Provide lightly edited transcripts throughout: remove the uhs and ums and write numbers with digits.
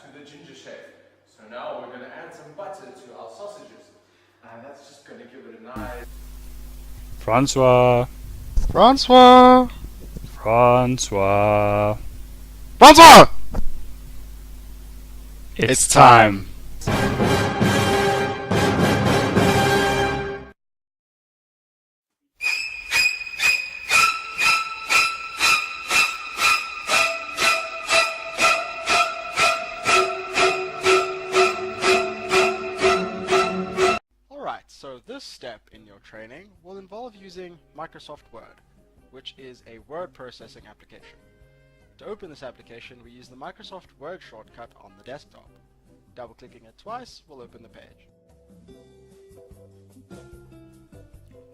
to the Ginger Chef. So now we're going to add some butter to our sausages. And that's just going to give it a nice... Francois! Francois! Francois! Francois! It's time! Alright, so this step in your training will involve using Microsoft Word, which is a word processing application. To open this application, we use the Microsoft Word shortcut on the desktop. Double-clicking it twice will open the page.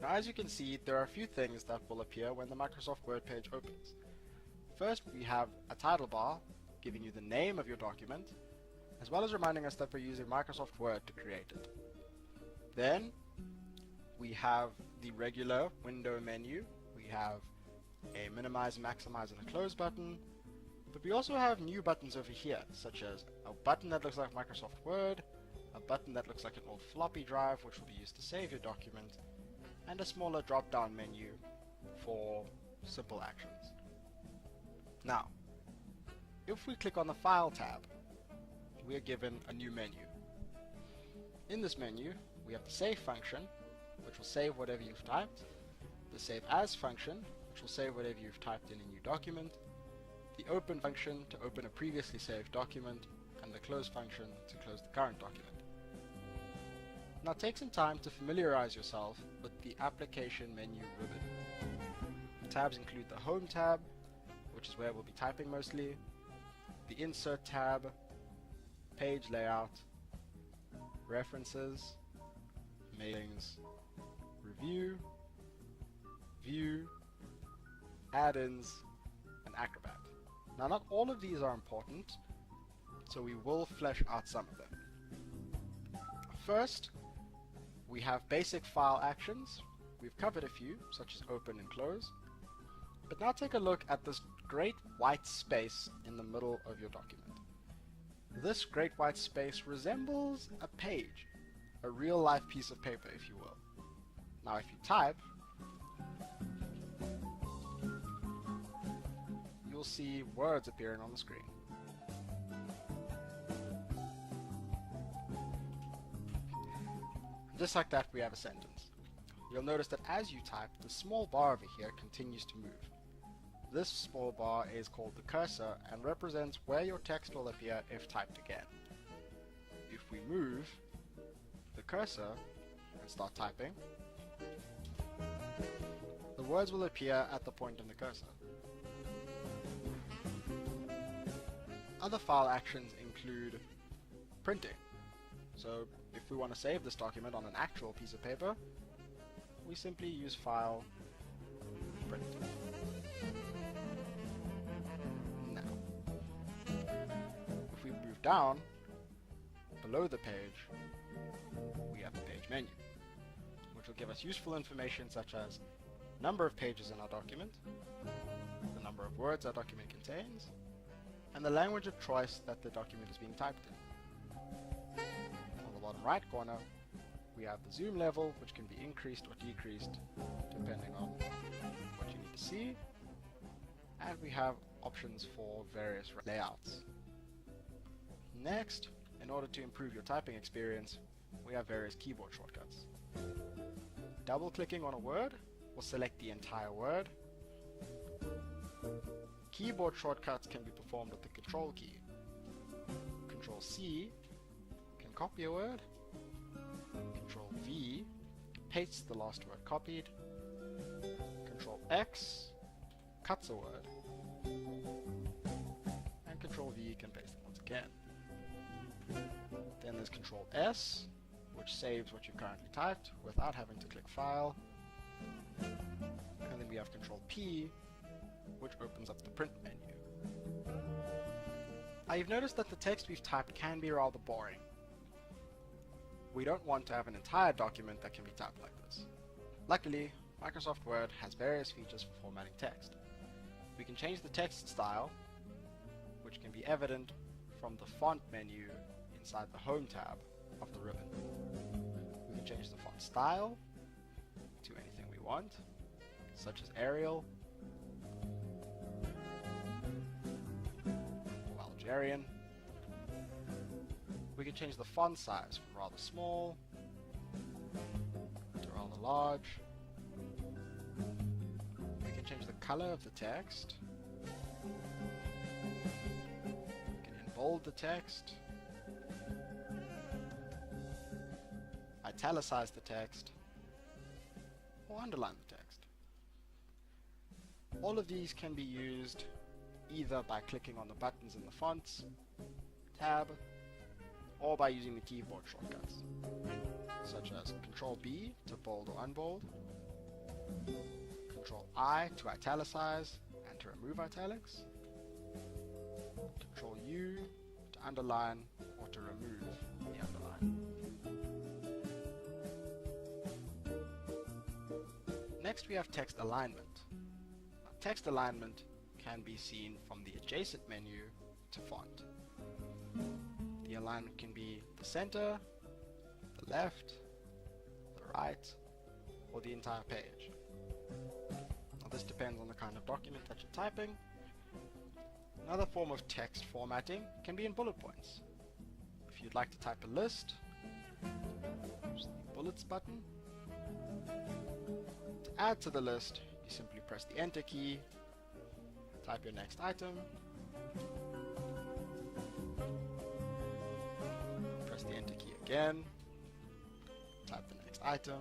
Now, as you can see, there are a few things that will appear when the Microsoft Word page opens. First, we have a title bar giving you the name of your document, as well as reminding us that we're using Microsoft Word to create it. Then, we have the regular window menu. We have a minimize, maximize, and a close button. But we also have new buttons over here, such as a button that looks like Microsoft Word, a button that looks like an old floppy drive, which will be used to save your document, and a smaller drop-down menu for simple actions. Now, if we click on the File tab, we are given a new menu. In this menu, we have the Save function, which will save whatever you've typed, the Save As function, which will save whatever you've typed in a new document, the Open function to open a previously saved document, and the Close function to close the current document. Now take some time to familiarize yourself with the application menu ribbon. The tabs include the Home tab, which is where we'll be typing mostly, the Insert tab, Page Layout, References, Mailings, Review, View, Add-ins, and Acrobat. Now, not all of these are important, so we will flesh out some of them. First, we have basic file actions. We've covered a few, such as open and close. But now take a look at this great white space in the middle of your document. This great white space resembles a page, a real-life piece of paper, if you will. Now, if you type, you'll see words appearing on the screen. Just like that, we have a sentence. You'll notice that as you type, the small bar over here continues to move. This small bar is called the cursor and represents where your text will appear if typed again. If we move the cursor and start typing, the words will appear at the point on the cursor. Other file actions include printing. So if we want to save this document on an actual piece of paper, we simply use File, Print. Now, if we move down, below the page, we have the page menu, which will give us useful information such as number of pages in our document, the number of words our document contains, and the language of choice that the document is being typed in. On the bottom right corner, we have the zoom level, which can be increased or decreased depending on what you need to see, and we have options for various layouts. Next, in order to improve your typing experience, we have various keyboard shortcuts. Double-clicking on a word will select the entire word. Keyboard shortcuts can be performed with the Control key. Control C can copy a word. Control V pastes the last word copied. Control X cuts a word. And Control V can paste it once again. Then there's Control S, which saves what you currently typed without having to click File. And then we have Control P, which opens up the print menu. Now you've noticed that the text we've typed can be rather boring. We don't want to have an entire document that can be typed like this. Luckily, Microsoft Word has various features for formatting text. We can change the text style, which can be evident from the font menu inside the Home tab of the ribbon. We can change the font style to anything we want, such as Arial or Algerian. We can change the font size from rather small to rather large. We can change the color of the text. We can bold the text, italicize the text, or underline the text. All of these can be used either by clicking on the buttons in the Fonts tab or by using the keyboard shortcuts, such as Ctrl-B to bold or unbold, Ctrl-I to italicize and to remove italics, Ctrl-U to underline or to remove the underline. Next we have text alignment. Now, text alignment can be seen from the adjacent menu to font. The alignment can be the center, the left, the right, or the entire page. Now this depends on the kind of document that you're typing. Another form of text formatting can be in bullet points. If you'd like to type a list, use the bullets button. To add to the list, you simply press the Enter key, type your next item, press the Enter key again, type the next item,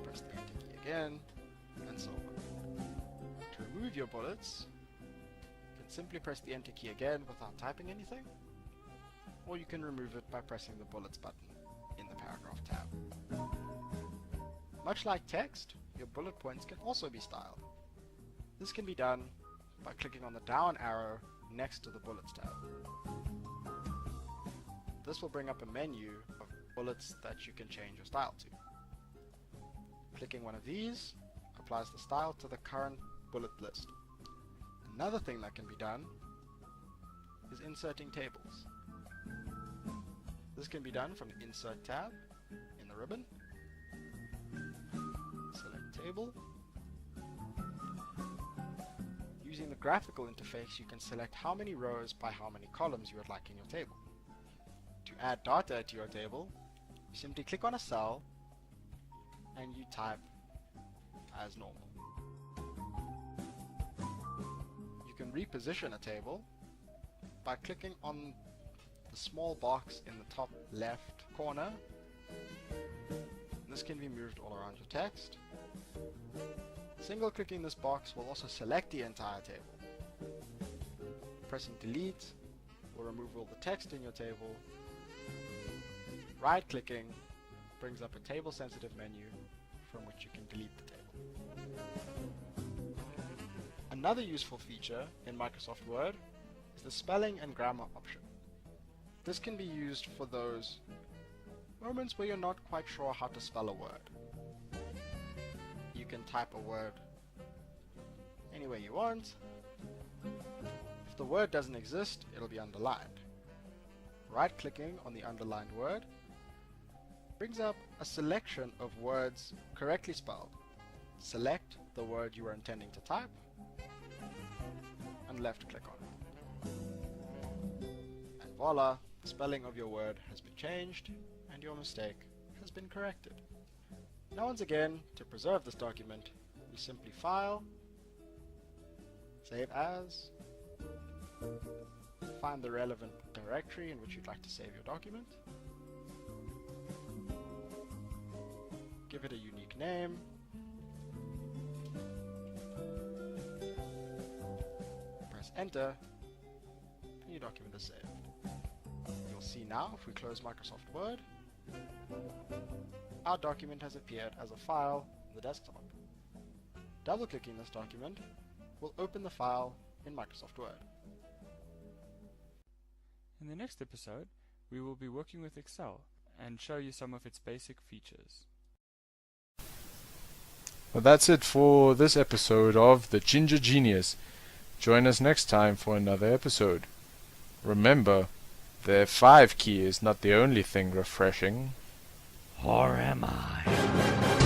press the Enter key again, and so on. To remove your bullets, you can simply press the Enter key again without typing anything, or you can remove it by pressing the bullets button in the paragraph tab. Much like text, your bullet points can also be styled. This can be done by clicking on the down arrow next to the bullets tab. This will bring up a menu of bullets that you can change your style to. Clicking one of these applies the style to the current bullet list. Another thing that can be done is inserting tables. This can be done from the Insert tab in the ribbon. Select Table. Using the graphical interface, you can select how many rows by how many columns you would like in your table. To add data to your table, you simply click on a cell and you type as normal. You can reposition a table by clicking on the small box in the top left corner. This can be moved all around your text. Single clicking this box will also select the entire table. Pressing delete will remove all the text in your table. Right clicking brings up a table sensitive menu from which you can delete the table. Another useful feature in Microsoft Word is the spelling and grammar option. This can be used for those moments where you're not quite sure how to spell a word. You can type a word any way you want. If the word doesn't exist, it'll be underlined. Right-clicking on the underlined word brings up a selection of words correctly spelled. Select the word you are intending to type and left-click on it. And voila, the spelling of your word has been changed and your mistake has been corrected. Now once again, to preserve this document, you simply File, Save As, find the relevant directory in which you'd like to save your document, give it a unique name, press Enter, and your document is saved. You'll see now, if we close Microsoft Word, our document has appeared as a file on the desktop. Double-clicking this document will open the file in Microsoft Word. In the next episode, we will be working with Excel and show you some of its basic features. Well, that's it for this episode of The Ginger Genius. Join us next time for another episode. Remember, the F5 key is not the only thing refreshing. Or am I?